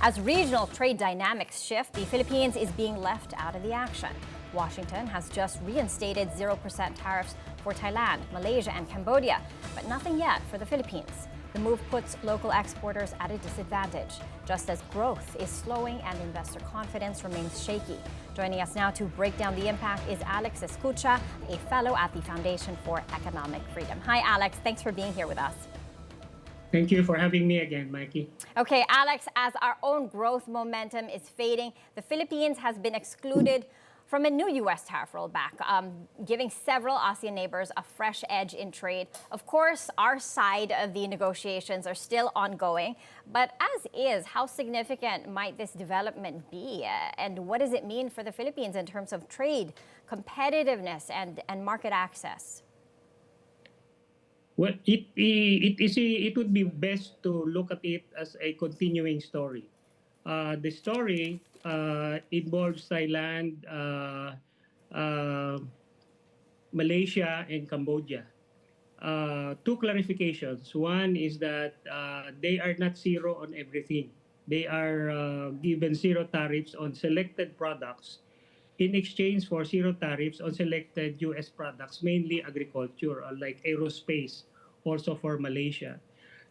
As regional trade dynamics shift, the Philippines is being left out of the action. Washington has just reinstated 0% tariffs for Thailand, Malaysia, and Cambodia, but nothing yet for the Philippines. The move puts local exporters at a disadvantage, just as growth is slowing and investor confidence remains shaky. Joining us now to break down the impact is Alex Escucha, a fellow at the Foundation for Economic Freedom. Hi, Alex. Thanks for being here with us. Thank you for having me again, Mikey. Okay, Alex, as our own growth momentum is fading, the Philippines has been excluded from a new U.S. tariff rollback, giving several ASEAN neighbors a fresh edge in trade. Of course, our side of the negotiations are still ongoing, but as is, how significant might this development be? And what does it mean for the Philippines in terms of trade, competitiveness, and market access? Well, it would be best to look at it as a continuing story. The story involves Thailand, Malaysia, and Cambodia. Two clarifications. One is that they are not zero on everything. They are given zero tariffs on selected products in exchange for zero tariffs on selected U.S. products, mainly agriculture, like aerospace, also for Malaysia.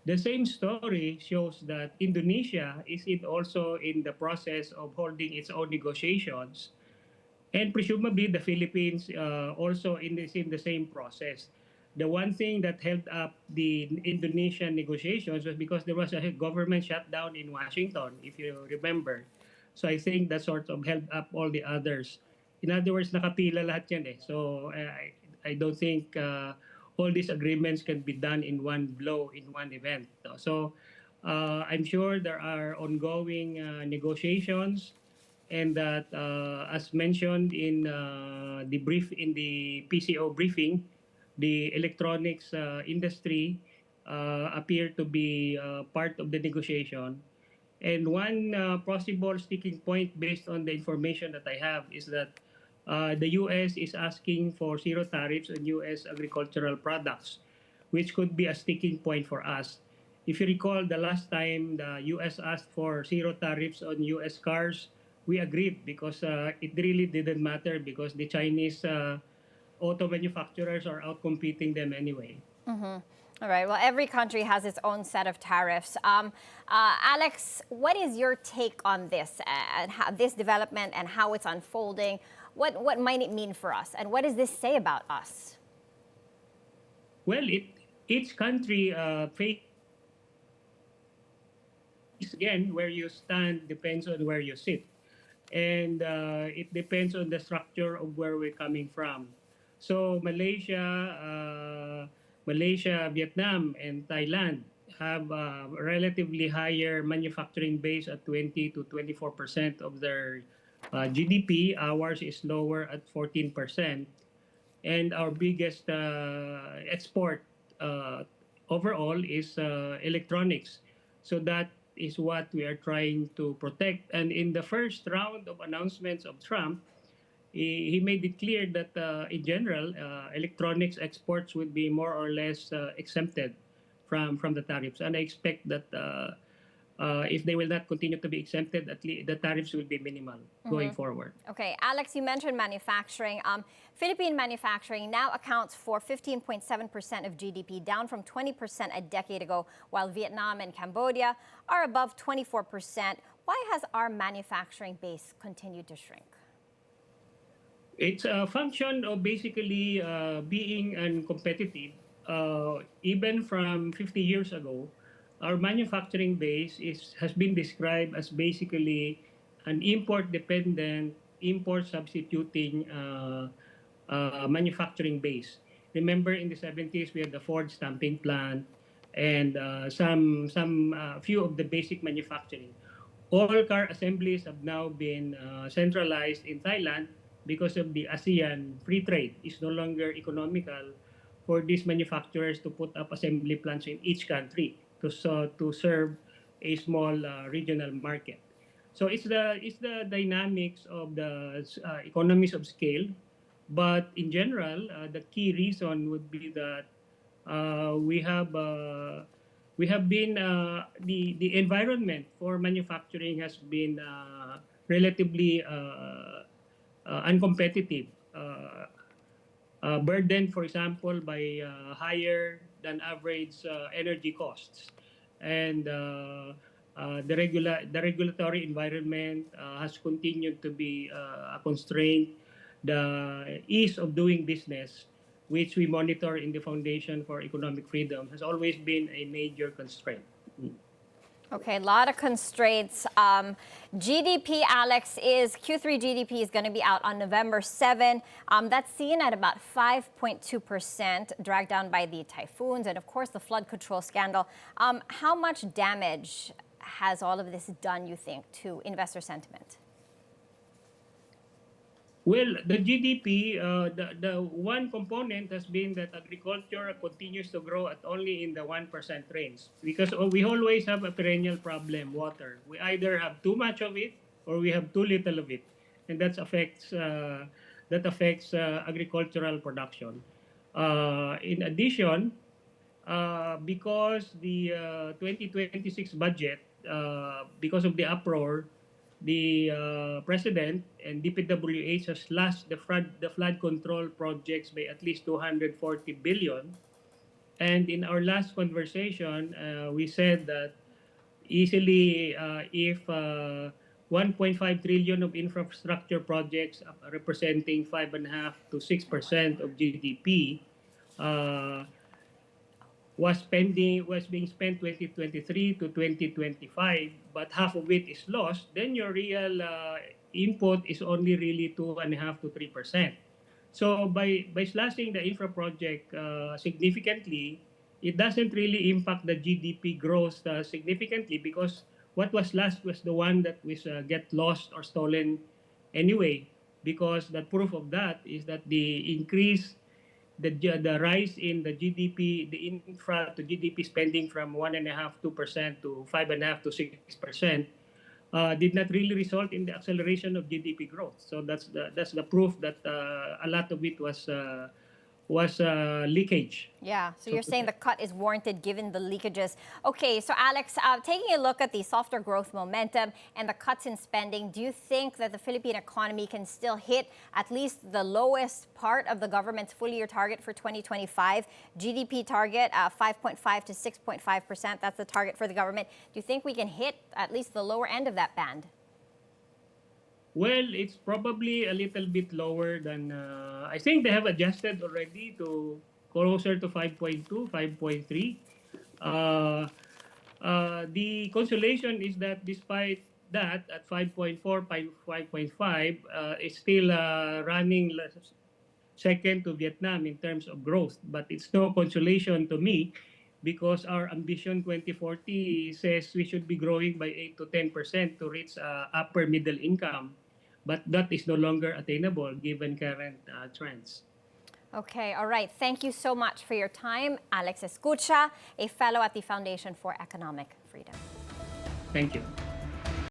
The same story shows that Indonesia is also in the process of holding its own negotiations, and presumably the Philippines also in the same process. The one thing that held up the Indonesian negotiations was because there was a government shutdown in Washington, if you remember. So I think that sort of held up all the others. In other words, nakapila lahat yan eh. So I don't think all these agreements can be done in one blow, in one event. So I'm sure there are ongoing negotiations, and that, as mentioned in the PCO briefing, the electronics industry appear to be part of the negotiation. And one possible sticking point, based on the information that I have, is that the U.S. is asking for zero tariffs on U.S. agricultural products, which could be a sticking point for us. If you recall, the last time the U.S. asked for zero tariffs on U.S. cars, we agreed because it really didn't matter because the Chinese auto manufacturers are outcompeting them anyway. All right. Well, every country has its own set of tariffs. Alex, what is your take on this and how, this development and how it's unfolding? What might it mean for us, and what does this say about us? Well, each country faces, again, where you stand depends on where you sit, and it depends on the structure of where we're coming from. So Malaysia, Vietnam, and Thailand have a relatively higher manufacturing base at 20 to 24% of their GDP. Ours is lower at 14%. And our biggest export overall is electronics. So that is what we are trying to protect. And in the first round of announcements of Trump, he made it clear that in general, electronics exports would be more or less exempted from the tariffs. And I expect that if they will not continue to be exempted, at least the tariffs will be minimal going forward. Okay, Alex, you mentioned manufacturing. Philippine manufacturing now accounts for 15.7% of GDP, down from 20% a decade ago, while Vietnam and Cambodia are above 24%. Why has our manufacturing base continued to shrink? It's a function of basically being uncompetitive. Even from 50 years ago, our manufacturing base has been described as basically an import-dependent, import-substituting manufacturing base. Remember, in the 70s, we had the Ford stamping plant and few of the basic manufacturing. All car assemblies have now been centralized in Thailand because of the ASEAN free trade. It's no longer economical for these manufacturers to put up assembly plants in each country to serve a small regional market. So it's the dynamics of the economies of scale, but in general, the key reason would be that we have we have been the environment for manufacturing has been relatively uncompetitive. Burdened, for example, by higher than average energy costs, and the regulatory environment has continued to be a constraint. The ease of doing business, which we monitor in the Foundation for Economic Freedom, has always been a major constraint. Okay, a lot of constraints. GDP, Alex, is Q3 GDP is going to be out on November 7. That's seen at about 5.2%, dragged down by the typhoons and, of course, the flood control scandal. How much damage has all of this done, you think, to investor sentiment? Well, the GDP, the one component has been that agriculture continues to grow at only in the 1% range, because we always have a perennial problem, water. We either have too much of it or we have too little of it, and that affects agricultural production. In addition, because the 2026 budget, because of the uproar, the president and DPWH has slashed the flood control projects by at least 240 billion. And in our last conversation, we said that easily, if 1.5 trillion of infrastructure projects representing 5.5 to 6% of GDP uh, was being spent 2023 to 2025, but half of it is lost, then your real input is only really 2.5 to 3%. So by slashing the infra project significantly, it doesn't really impact the GDP growth significantly, because what was last was the one that was get lost or stolen anyway. Because the proof of that is that the rise in the GDP, the infra to GDP spending from 1.5-2% to 5.5 to 6%, did not really result in the acceleration of GDP growth. So that's the proof that a lot of it was leakage. Yeah, so So you're to saying say. the cut is warranted given the leakages. Okay, so Alex, taking a look at the softer growth momentum and the cuts in spending, do you think that the Philippine economy can still hit at least the lowest part of the government's full year target for 2025? GDP target, 5.5 to 6.5%. That's the target for the government. Do you think we can hit at least the lower end of that band? Well, it's probably a little bit lower than, I think they have adjusted already to closer to 5.2, 5.3. Uh, the consolation is that despite that, at 5.4, 5.5, it's still running second to Vietnam in terms of growth. But it's no consolation to me, because our ambition 2040 says we should be growing by 8 to 10% to reach upper middle income. But that is no longer attainable given current trends. Okay, all right. Thank you so much for your time. Alex Escucha, a fellow at the Foundation for Economic Freedom. Thank you.